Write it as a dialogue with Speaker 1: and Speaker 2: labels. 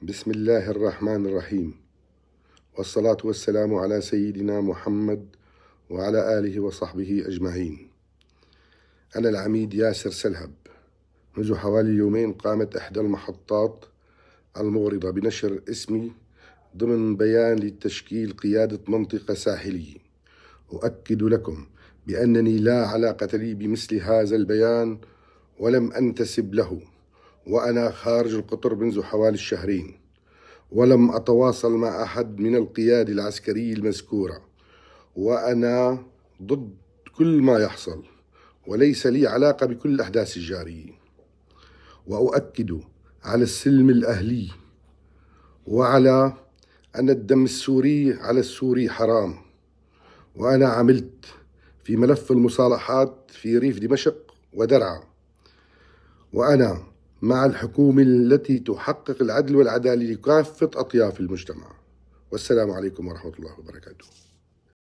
Speaker 1: بسم الله الرحمن الرحيم، والصلاة والسلام على سيدنا محمد وعلى آله وصحبه أجمعين. أنا العميد ياسر سلهب. منذ حوالي يومين قامت إحدى المحطات المغرضة بنشر اسمي ضمن بيان لتشكيل قيادة منطقة ساحلية. أؤكد لكم بأنني لا علاقة لي بمثل هذا البيان ولم أنتسب له، وأنا خارج القطر منذ حوالي الشهرين، ولم أتواصل مع أحد من القيادة العسكرية المذكورة، وأنا ضد كل ما يحصل وليس لي علاقة بكل الأحداث الجارية. وأؤكد على السلم الأهلي وعلى أن الدم السوري على السوري حرام. وأنا عملت في ملف المصالحات في ريف دمشق ودرعا، وأنا مع الحكومة التي تحقق العدل والعدالة لكافة أطياف المجتمع. والسلام عليكم ورحمة الله وبركاته.